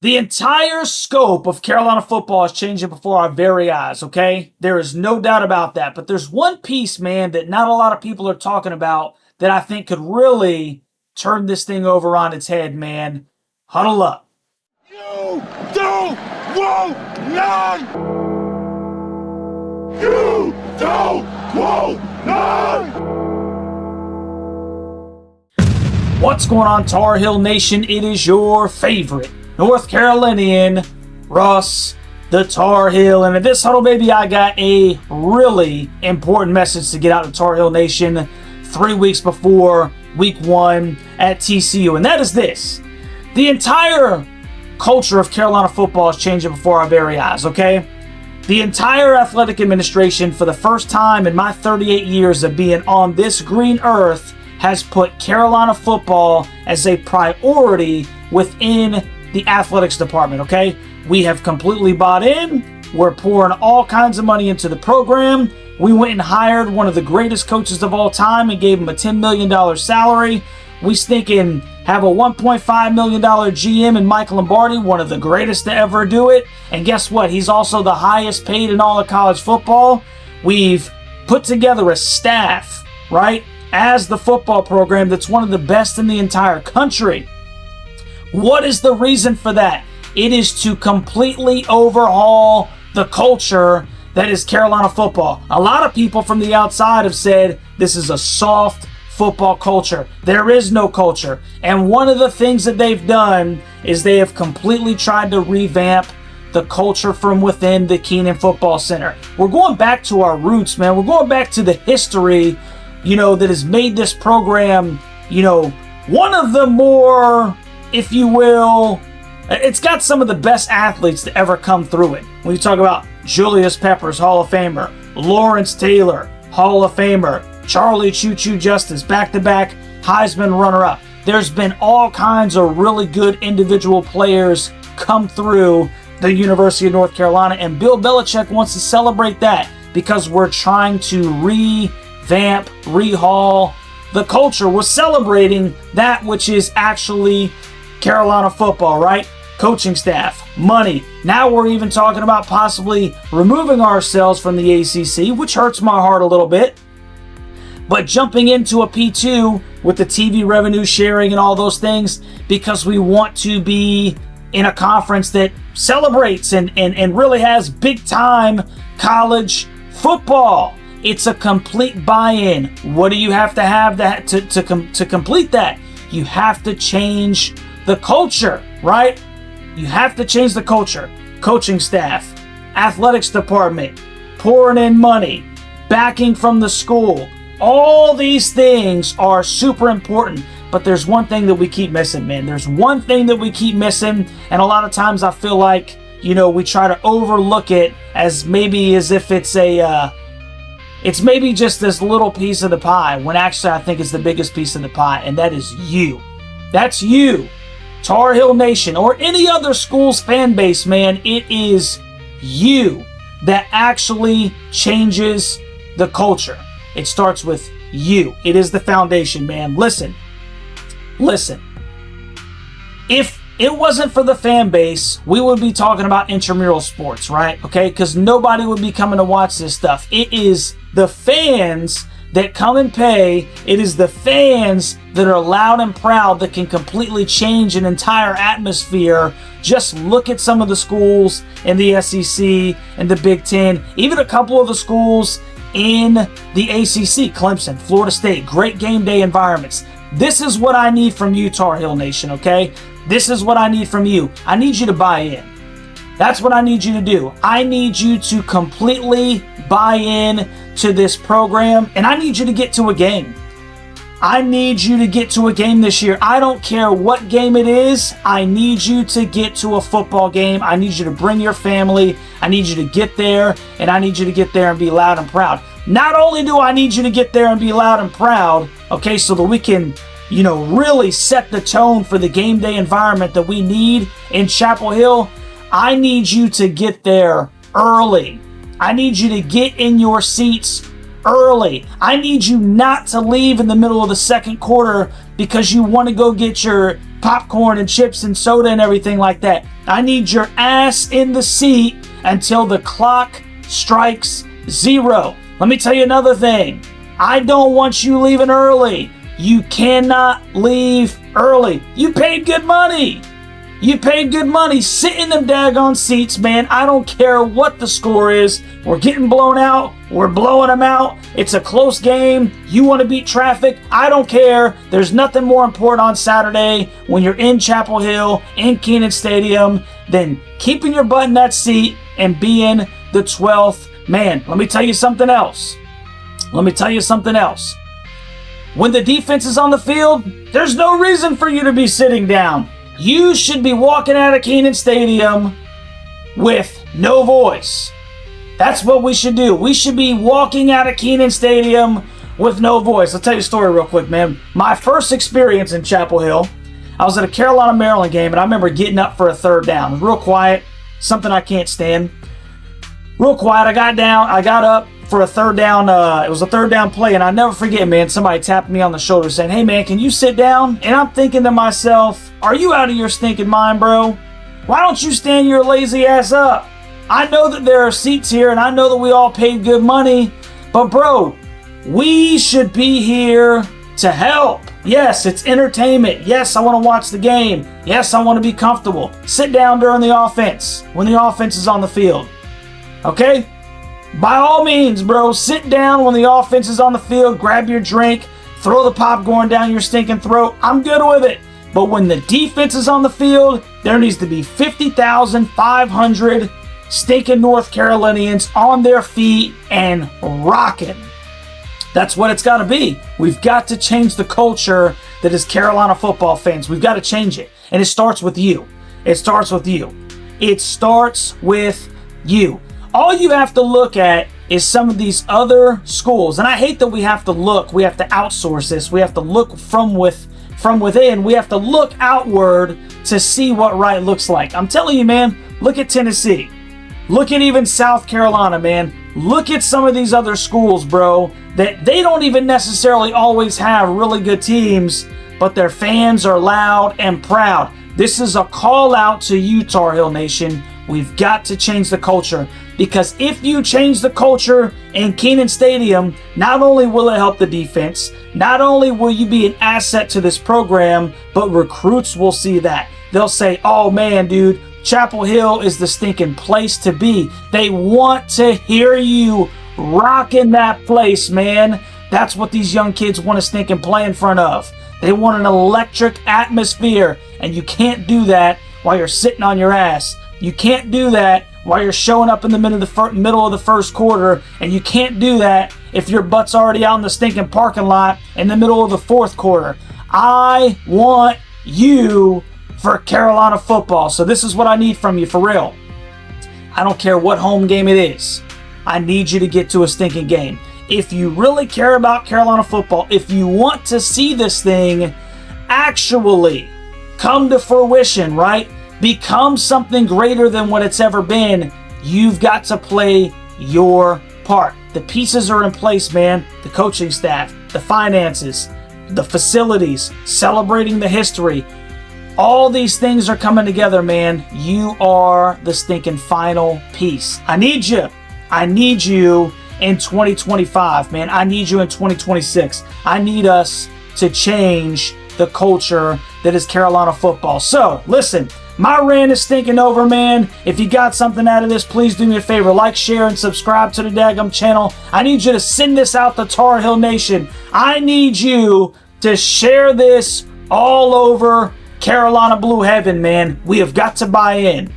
The entire scope of Carolina football is changing before our very eyes, okay? There is no doubt about that. But there's one piece, man, that not a lot of people are talking about that I think could really turn this thing over on its head, man. Huddle up. You don't want none! You don't want none! What's going on, Tarhill Nation? It is your favorite North Carolinian, Russ, the Tar Heel. And in this huddle, baby, I got a really important message to get out to Tarhill Nation 3 weeks before week 1 at TCU. And that is this. The entire culture of Carolina football is changing before our very eyes, okay? The entire athletic administration, for the first time in my 38 years of being on this green earth, has put Carolina football as a priority within the athletics department, okay? We have completely bought in. We're pouring all kinds of money into the program. We went and hired one of the greatest coaches of all time and gave him a $10 million salary. We stinking have a $1.5 million GM in Mike Lombardi, one of the greatest to ever do it. And guess what? He's also the highest paid in all of college football. We've put together a staff, right, as the football program that's one of the best in the entire country. What is the reason for that? It is to completely overhaul the culture that is Carolina football. A lot of people from the outside have said this is a soft football culture. There is no culture. And one of the things that they've done is they have completely tried to revamp the culture from within the Kenan Football Center. We're going back to our roots, man. We're going back to the history, that has made this program, one of the more, if you will, it's got some of the best athletes to ever come through it. When you talk about Julius Peppers, Hall of Famer, Lawrence Taylor, Hall of Famer, Charlie Choo Choo Justice, back-to-back Heisman runner-up. There's been all kinds of really good individual players come through the University of North Carolina, and Bill Belichick wants to celebrate that because we're trying to revamp, rehaul the culture. We're celebrating that which is actually Carolina football, right? Coaching staff, money. Now we're even talking about possibly removing ourselves from the ACC, which hurts my heart a little bit. But jumping into a P2 with the TV revenue sharing and all those things, because we want to be in a conference that celebrates and really has big time college football. It's a complete buy-in. What do you have that to complete that? You have to change the culture, right? You have to change the culture. Coaching staff, athletics department, pouring in money, backing from the school. All these things are super important, but there's one thing that we keep missing, man. There's one thing that we keep missing, and a lot of times I feel like, we try to overlook it as if it's maybe just this little piece of the pie, when actually I think it's the biggest piece of the pie, and that is you. That's you, Tarhill Nation, or any other school's fan base, man. It is you that actually changes the culture. It starts with you. It is the foundation, man. Listen. If it wasn't for the fan base, we would be talking about intramural sports, right? Okay, because nobody would be coming to watch this stuff. It is the fans that come and pay. It is the fans that are loud and proud that can completely change an entire atmosphere. Just look at some of the schools in the SEC and the Big Ten, even a couple of the schools in the ACC, Clemson, Florida State, great game day environments. This is what I need from you, Tarhill Nation, okay? This is what I need from you. I need you to buy in. That's what I need you to do. I need you to completely buy in to this program, and I need you to get to a game. I need you to get to a game this year. I don't care what game it is. I need you to get to a football game. I need you to bring your family. I need you to get there, and I need you to get there and be loud and proud. Not only do I need you to get there and be loud and proud, okay, so that we can, really set the tone for the game day environment that we need in Chapel Hill, I need you to get there early. I need you to get in your seats early. I need you not to leave in the middle of the second quarter because you want to go get your popcorn and chips and soda and everything like that. I need your ass in the seat until the clock strikes 0. Let me tell you another thing. I don't want you leaving early. You cannot leave early. You paid good money. You paid good money. Sit in them daggone seats, man. I don't care what the score is. We're getting blown out. We're blowing them out. It's a close game. You want to beat traffic? I don't care. There's nothing more important on Saturday when you're in Chapel Hill, in Kenan Stadium, than keeping your butt in that seat and being the 12th man. Let me tell you something else. When the defense is on the field, there's no reason for you to be sitting down. You should be walking out of Kenan Stadium with no voice. That's what we should do. We should be walking out of Kenan Stadium with no voice. I'll tell you a story real quick, man. My first experience in Chapel Hill, I was at a Carolina-Maryland game, and I remember getting up for a third down. It was real quiet, something I can't stand. Real quiet. I got up for a third down. It was a third down play, and I never forget, man, somebody tapped me on the shoulder saying, "Hey, man, can you sit down?" And I'm thinking to myself, are you out of your stinking mind, bro? Why don't you stand your lazy ass up? I know that there are seats here, and I know that we all paid good money, but bro, we should be here to help. Yes, it's entertainment. Yes, I want to watch the game. Yes, I want to be comfortable. Sit down during the offense, when the offense is on the field. Okay? By all means, bro, sit down when the offense is on the field, grab your drink, throw the popcorn down your stinking throat. I'm good with it. But when the defense is on the field, there needs to be 50,500 stinking North Carolinians on their feet and rocking. That's what it's got to be. We've got to change the culture that is Carolina football fans. We've got to change it. And it starts with you. It starts with you. It starts with you. All you have to look at is some of these other schools. And I hate that we have to look. We have to outsource this. We have to look from within. We have to look outward to see what right looks like. I'm telling you, man, look at Tennessee. Look at even South Carolina, man. Look at some of these other schools, bro, that they don't even necessarily always have really good teams, but their fans are loud and proud. This is a call out to you, Tarhill Nation. We've got to change the culture, because if you change the culture in Kenan Stadium, not only will it help the defense, not only will you be an asset to this program, but recruits will see that. They'll say, oh man, dude, Chapel Hill is the stinking place to be. They want to hear you rocking that place, man. That's what these young kids want to stinking play in front of. They want an electric atmosphere, and you can't do that while you're sitting on your ass. You can't do that while you're showing up in the middle of the first quarter, and you can't do that if your butt's already out in the stinking parking lot in the middle of the fourth quarter. I want you for Carolina football, so this is what I need from you, for real. I don't care what home game it is. I need you to get to a stinking game. If you really care about Carolina football, if you want to see this thing actually come to fruition, right? Become something greater than what it's ever been, you've got to play your part. The pieces are in place, man. The coaching staff, the finances, the facilities, celebrating the history. All these things are coming together, man. You are the stinking final piece. I need you. I need you in 2025, man. I need you in 2026. I need us to change the culture that is Carolina football. So, listen, my rant is stinking over, man. If you got something out of this, please do me a favor. Like, share, and subscribe to the daggum channel. I need you to send this out to Tarhill Nation. I need you to share this all over Carolina Blue Heaven, man. We have got to buy in.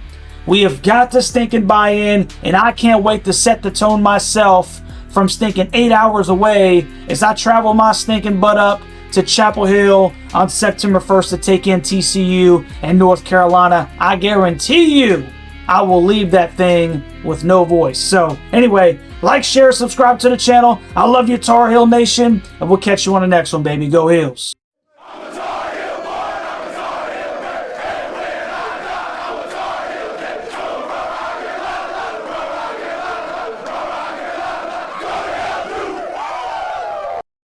We have got to stinking buy in, and I can't wait to set the tone myself from stinking 8 hours away as I travel my stinking butt up to Chapel Hill on September 1st to take in TCU and North Carolina. I guarantee you I will leave that thing with no voice. So anyway, like, share, subscribe to the channel. I love you, Tarhill Nation, and we'll catch you on the next one, baby. Go Hills.